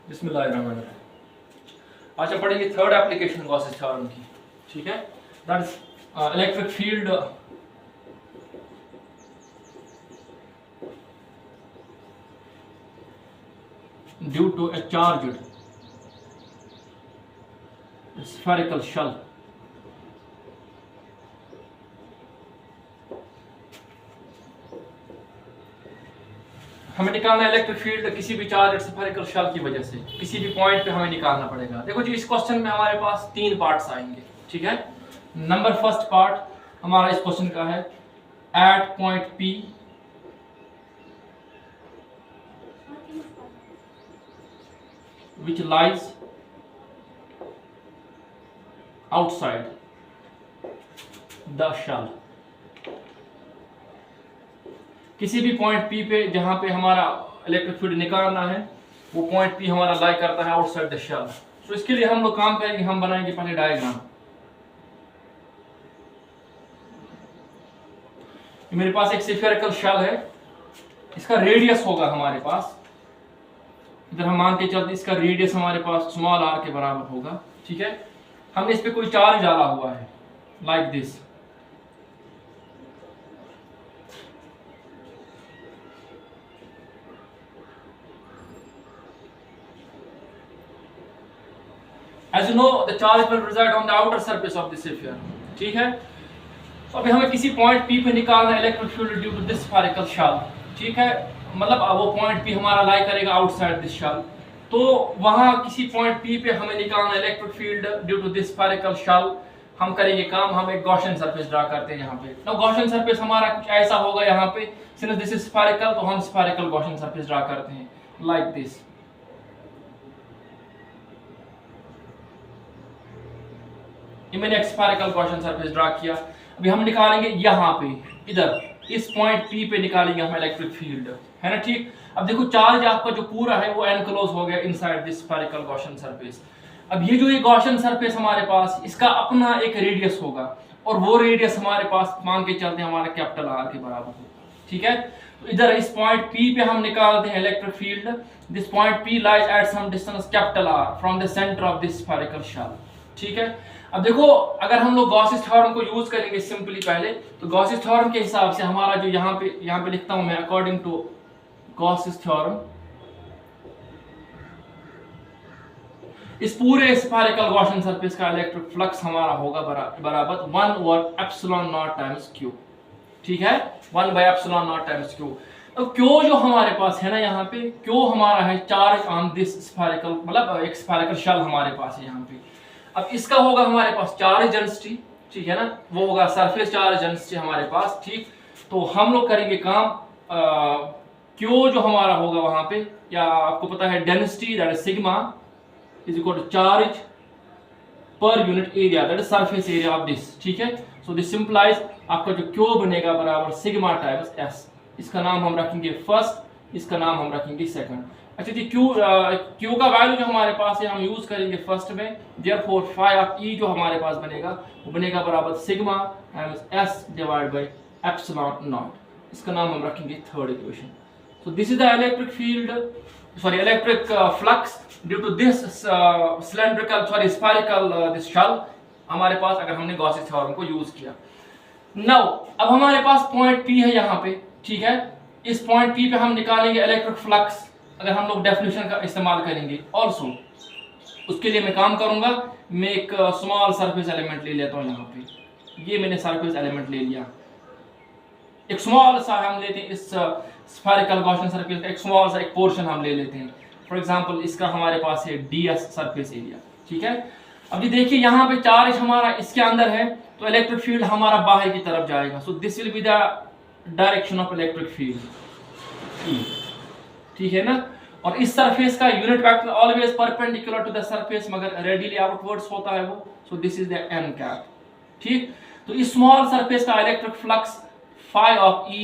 बिस्मिल्लाहिर्रहमानिर्रहीम। अच्छा पढ़ेंगे थर्ड एप्लीकेशन गॉसेस थ्योरम की, ठीक है। That is electric field due to a charged spherical shell। हमें निकालना है इलेक्ट्रिक फील्ड किसी भी चार्ज स्फेरिकल शेल की वजह से, किसी भी पॉइंट पे हमें निकालना पड़ेगा। देखो जी, इस क्वेश्चन में हमारे पास तीन पार्ट्स आएंगे, ठीक है। नंबर फर्स्ट पार्ट हमारा इस क्वेश्चन का है at point P which lies outside the shell। किसी भी पॉइंट P पे जहां पे हमारा इलेक्ट्रिक फील्ड निकालना है, वो पॉइंट P हमारा लाई करता है आउटसाइड द शेल। तो इसके लिए हम लोग काम करेंगे, हम बनाएंगे पहले डायग्राम। मेरे पास एक स्फेरिकल शेल है, इसका रेडियस होगा हमारे पास, इधर हम मान के चलते इसका रेडियस हमारे पास स्मॉल r के बराबर होगा, ठीक है। हमने इस पे कोई चार्ज डाला हुआ है like this. As you know, the charge will reside on the outer surface of the sphere, ठीक है। तो अभी हमें किसी पॉइंट P पे निकालना है electric field due to this spherical shell, ठीक है। मतलब वो पॉइंट P हमारा लाई करेगा आउटसाइड दिस शेल। तो वहां किसी पॉइंट P पे हमें निकालना है electric field due to this spherical shell. हम करेंगे काम, हम एक गॉसियन सरफेस ड्रा करते हैं यहाँ पे। तो गॉसियन सरफेस हमारा कुछ ऐसा होगा यहाँ पे, सिंस दिस इज स्फेरिकल तो हम स्फेरिकल गॉसियन सरफेस ड्रा करते हैं लाइक दिस। मैंने एक स्फेरिकल गॉसियन सरफेस ड्रा किया। अभी हम निकालेंगे यहाँ पे, इधर इस पॉइंट P पे निकालेंगे हम इलेक्ट्रिक फील्ड, है ना, ठीक। अब देखो चार्ज आपका जो पूरा है वो एनक्लोज हो गया inside this spherical Gaussian surface. अब ये जो ये गॉसियन सरफेस हमारे पास, इसका अपना एक रेडियस होगा, और वो रेडियस हमारे पास मान के चलते हैं हमारा कैपिटल R के बराबर होगा, ठीक है। तो इधर इस पॉइंट P पे हम निकालते हैं electric field. This point P lies at some distance capital R from the centre of this spherical shell, ठीक है। अब देखो, अगर हम लोग गॉसियन थ्योरम को यूज करेंगे सिंपली पहले, तो गॉसियन थ्योरम के हिसाब से हमारा जो यहाँ पे लिखता हूं मैं, अकॉर्डिंग टू गॉसियन थ्योरम, इस पूरे स्फेरिकल गॉसियन सरफेस का इलेक्ट्रिक फ्लक्स हमारा होगा बराबर 1/ε0 टाइम्स Q, ठीक है। 1/ε0 टाइम्स Q। तो Q जो हमारे पास है ना यहाँ पे, Q हमारा है चार्ज ऑन दिस स्फेरिकल, मतलब एक स्फेरिकल शेल हमारे पास है यहाँ पे। अब इसका होगा हमारे पास चार्ज डेंसिटी, ठीक है ना, वो होगा सरफेस चार्ज डेंसिटी हमारे पास, ठीक। तो हम लोग करेंगे काम, Q जो हमारा होगा वहां पे, या आपको पता है density that is sigma is equal to charge per unit area that is surface area of this, ठीक है। सो दिस सिंप्लाइज आपका जो Q बनेगा बराबर सिग्मा टाइम्स S। इसका नाम हम रखेंगे फर्स्ट, इसका नाम हम रखेंगे सेकंड। अच्छा जी, Q का वैल्यू जो हमारे पास है हम यूज करेंगे फर्स्ट में, देयरफॉर फाई ऑफ E जो हमारे पास बनेगा वो बनेगा बराबर sigma times S divide by ε0। इसका नाम हम रखेंगे third equation. So this is the electric field, sorry electric flux due to this spherical this shell हमारे पास, अगर हमने गॉसियन थ्योरम को यूज किया। नाउ अब हमारे पास पॉइंट P है यहाँ पे, ठीक है। इस पॉइंट P पे हम निकालेंगे इलेक्ट्रिक फ्लक्स, अगर हम लोग डेफिनेशन का इस्तेमाल करेंगे। ऑल्सो उसके लिए मैं काम करूंगा, मैं एक स्मॉल सरफेस एलिमेंट ले लेता हूँ यहाँ पे। ये मैंने सरफेस एलिमेंट ले लिया, एक स्मॉल सा हम लेते हैं इस स्फेरिकल गॉसियन सरफेस का, एक स्मॉल सा एक पोर्शन हम ले लेते हैं। फॉर एग्जांपल इसका हमारे पास है ds सरफेस एरिया, ठीक है। अभी देखिए यहाँ पे चार्ज हमारा इसके अंदर है, तो इलेक्ट्रिक फील्ड हमारा बाहर की तरफ जाएगा। So this will be the direction of electric field, ठीक है ना। और इस सरफेस का unit vector always perpendicular to the surface, मगर रेडियली आउटवर्ड्स होता है वो। So this is the n cap, ठीक। तो इस स्मॉल सरफेस का electric flux phi of E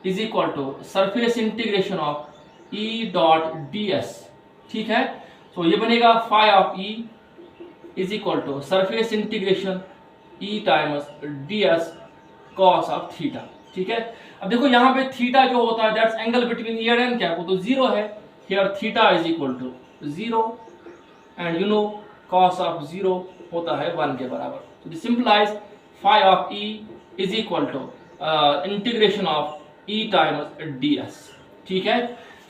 is equal to surface integration of E dot ds, ठीक है। तो ये बनेगा phi of E is equal to surface integration E times ds cos of theta, ठीक है। अब देखो यहाँ पे थीटा जो होता है that's angle between E and cap, वो तो जीरो है। Here theta is equal to 0 and you know cos of 0 होता है 1 के बराबर। तो this simplifies phi of E is equal to integration of E times ds। ठीक है।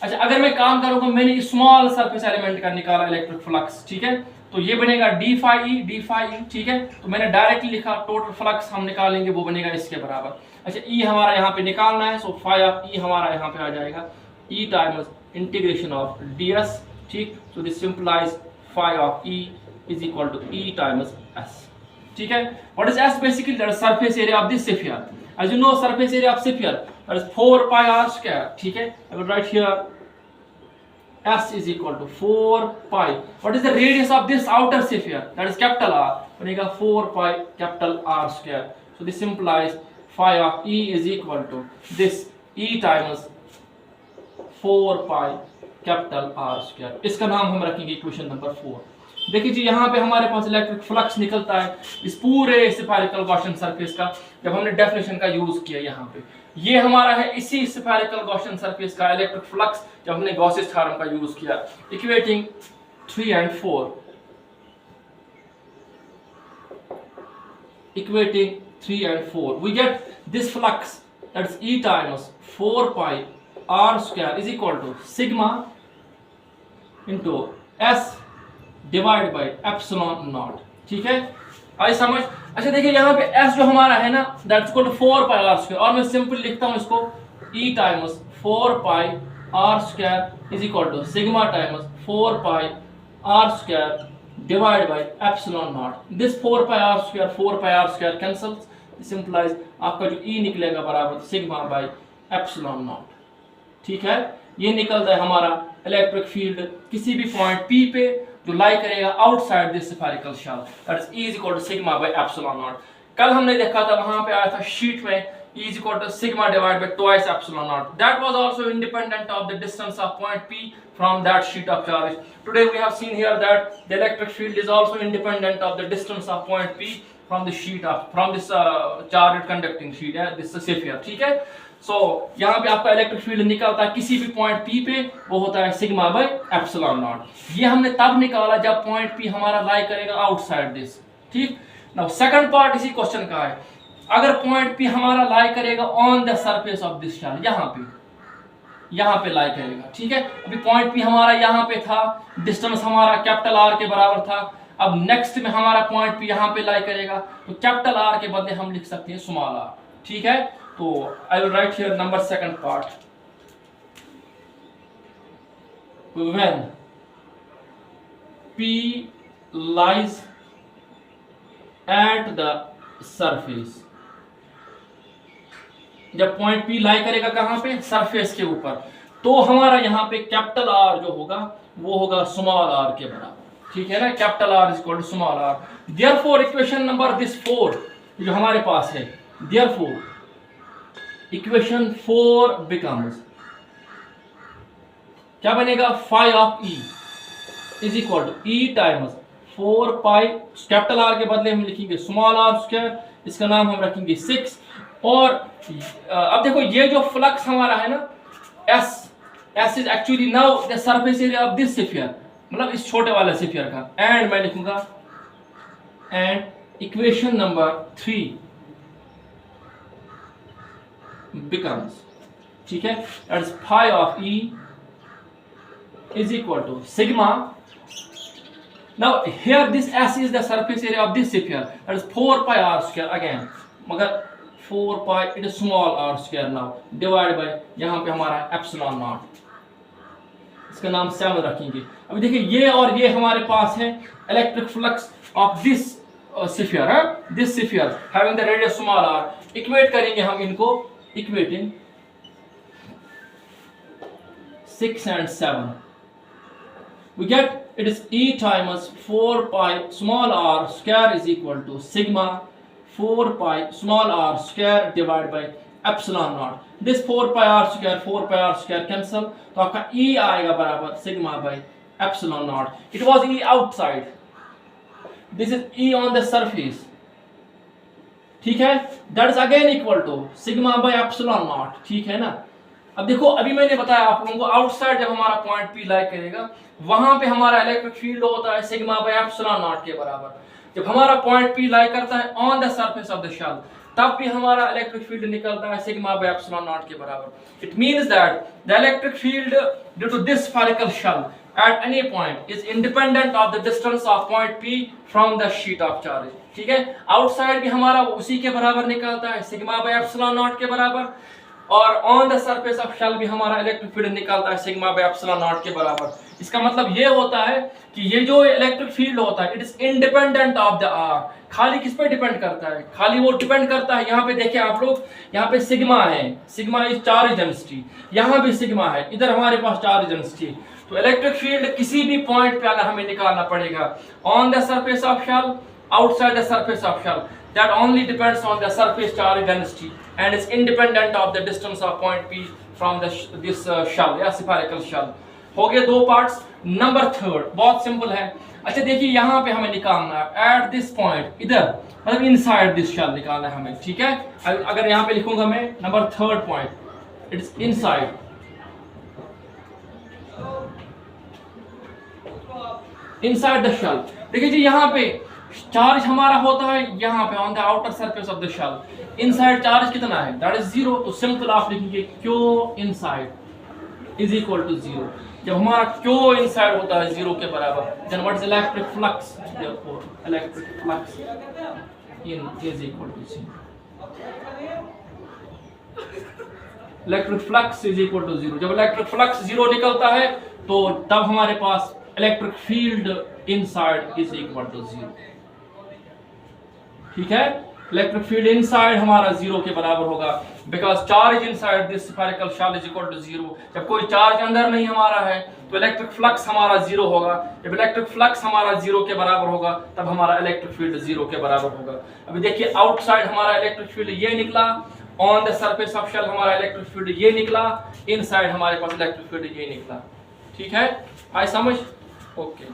अच्छा, अगर मैं काम करूंगा, मैंने स्मॉल सरफेस एलिमेंट का निकाला इलेक्ट्रिक फ्लक्स, ठीक है, तो ये बनेगा d phi E, ठीक है। तो मैंने डायरेक्टली लिखा टोटल फ्लक्स हम निकालेंगे वो बनेगा इसके बराबर। अच्छा, E हमारा यहाँ पे निकालना है, सो phi ऑफ E हमारा यहाँ पे आ जाएगा E times integration of ds। ठीक, so this simplifies phi of E is equal to E times s। ठीक है। What is s? Basically that is surface area of this sphere. As you know, surface area of sphere, that is 4 pi r square. ठीक है, I will write here s is equal to 4 pi. What is the radius of this outer sphere? That is capital R. बनेगा 4 pi capital R square. So this implies phi of E is equal to this E times 4 pi capital R square. इसका नाम हम रखेंगे equation number 4। देखिए जी, यहाँ पे हमारे पास इलेक्ट्रिक फ्लक्स निकलता है इस पूरे स्फेरिकल गॉसियन सरफेस का, जब हमने डेफिनेशन का यूज किया यहाँ पे। ये हमारा है इसी स्फेरिकल गॉसियन सरफेस का इलेक्ट्रिक फ्लक्स जब हमने गॉसियस थ्योरम का यूज किया। Equating 3 and 4, equating 3 and 4, we get this flux, that's E times 4 pi r square is equal to sigma into s divide by epsilon not. ठीक है, आई समझ। अच्छा देखिए, यहाँ पे s जो हमारा है ना, that's equal to 4 pi r square, और मैं सिंपल लिखता हूँ इसको E times 4 pi r square is equal to sigma times 4 pi r square divide by epsilon naught. This 4 pi r square cancels, this implies आपका जो E निकलेगा बराबर sigma by epsilon not. ठीक है, ये निकलता है हमारा इलेक्ट्रिक फील्ड किसी भी पॉइंट P पे जो लाई करेगा outside this spherical shell, that is E is equal to sigma by epsilon naught. कल हमने देखा था, वहां पे आया था शीट में E is equal to sigma divide by twice epsilon naught. That was also independent of the distance of point P from that sheet of charge. Today we have seen here that the electric field is also independent of the distance of point P from the sheet of from this charged conducting sheet है, this sphere. ठीक है, सो यहाँ पे आपका electric field निकलता है किसी भी पॉइंट P पे, वो होता है सिग्मा बाय एप्सिलॉन नॉट। ये हमने तब निकाला जब पॉइंट P हमारा लाई करेगा आउटसाइड दिस। ठीक, नाउ सेकंड पार्ट इसी क्वेश्चन का है, अगर पॉइंट P हमारा लाई करेगा on the surface of this shell, यहाँ पे लाई करेगा। ठीक है, अभी पॉइंट P हमारा यहाँ पे था, डिस्टेंस हमारा कैपिटल R के बराबर था। अब नेक्स्ट में हमारा पॉइंट P यहाँ पे लाई करेगा, तो कैपिटल R के बदले हम लिख सकते हैं स्मॉल r। ठीक है, तो I will write here number second part. When P lies at the surface, जब पॉइंट P लाई करेगा कहां पे, सरफेस के ऊपर, तो हमारा यहाँ पे कैपिटल R जो होगा वो होगा स्मॉल r के बराबर। ठीक है ना, capital R is equal to small r। Therefore equation number this 4 जो हमारे पास है, देयरफॉर इक्वेशन 4 becomes, क्या बनेगा, phi of E is equal to E times 4 pi, capital R के बदले हम लिखेंगे स्मॉल r स्क्वायर, इसका नाम हम रखेंगे 6। और अब देखो, ये जो फ्लक्स हमारा है ना S is actually now the surface area of this sphere, मतलब इस छोटे वाले स्फीयर का। एंड मैं लिखूंगा, एंड इक्वेशन नंबर 3 becomes, ठीक है, that is phi of E is equal to sigma. Now here this S is the surface area of this sphere, that is 4 pi r square again, मगर 4 pi it is small r square now divided by यहाँ पे हमारा epsilon naught, इसका नाम 7 रखेंगे। अभी देखिए, ये और ये हमारे पास है electric flux of this sphere, this sphere having the radius small r। Equate करेंगे हम इनको, equating 6 and 7, we get it is E times 4 pi small r square is equal to sigma 4 pi small r square divided by epsilon naught। this 4 pi r square cancel, तो आपका E आएगा बराबर sigma by epsilon naught। it was E outside, this is E on the surface। ठीक है, that is again equal to sigma by epsilon naught। ठीक है ना, अब देखो अभी मैंने बताया आप लोगों को आउटसाइड जब हमारा पॉइंट पी लाई करेगा वहां पे हमारा इलेक्ट्रिक फील्ड होता है सिग्मा बाय एप्सिलॉन नॉट के बराबर। जब हमारा पॉइंट पी लाई करता है on the surface of the shell तब भी हमारा इलेक्ट्रिक फील्ड निकलता है सिग्मा बाय एप्सिलॉन नॉट के बराबर। It means that the electric field due to this spherical shell at any point is independent of the distance of point P from the sheet of charge। ठीक है, outside भी हमारा उसी के बराबर निकलता है सिग्मा बाय एप्सिलॉन नॉट के बराबर, और on the surface of shell भी हमारा इलेक्ट्रिक फील्ड निकलता है सिग्मा बाय एप्सिलॉन नॉट के बराबर। इसका मतलब ये होता है कि ये जो इलेक्ट्रिक फील्ड होता है it is independent of the R. खाली किस पे डिपेंड करता है? खाली वो डिपेंड करता है, यहाँ पे देखिए आप लोग, यहाँ पे सिग्मा है, सिग्मा इज चार्ज डेंसिटी, यहाँ भी सिग्मा है, इधर हमारे पास चार्ज डेंसिटी। तो इलेक्ट्रिक फील्ड किसी भी पॉइंट पे अगर हमें निकालना पड़ेगा on the surface of shell, outside the surface of shell, that only depends on the surface charge density and is independent of the distance of point P from this shell या spherical shell। हो गए दो parts. Number third बहुत simple है। अच्छा देखिए यहाँ पे हमें निकालना है एट दिस पॉइंट, इधर मतलब इनसाइड दिस शेल निकालना है हमें। ठीक है, अगर यहाँ पे लिखूंगा मैं number third point, it is inside, inside the shell. देखिए जी यहाँ पे चार्ज हमारा होता है यहाँ पे on the outer surface of the shell. Inside charge कितना है? That is zero. तो सिंपल आप लिखेंगे Q inside is equal to zero. जब हमारा क्यू इनसाइड होता है जीरो के बराबर, then what is electric flux? Therefore electric flux in is equal to zero. Electric flux is equal to zero. जब इलेक्ट्रिक फ्लक्स जीरो निकलता है तो तब हमारे पास electric field inside is equal to zero. ठीक है, इलेक्ट्रिक फील्ड इनसाइड हमारा जीरो के बराबर होगा because charge inside this spherical shell is equal to zero. जब कोई चार्ज अंदर नहीं हमारा है तो इलेक्ट्रिक फ्लक्स हमारा जीरो होगा। जब इलेक्ट्रिक फ्लक्स हमारा जीरो के बराबर होगा तब हमारा इलेक्ट्रिक फील्ड जीरो के बराबर होगा। अभी देखिए आउटसाइड हमारा इलेक्ट्रिक फील्ड ये निकला, on the surface of shell हमारा इलेक्ट्रिक फील्ड ये निकला, इनसाइड हमारे पास इलेक्ट्रिक फील्ड ये निकला। ठीक है, आई समझ? ओके।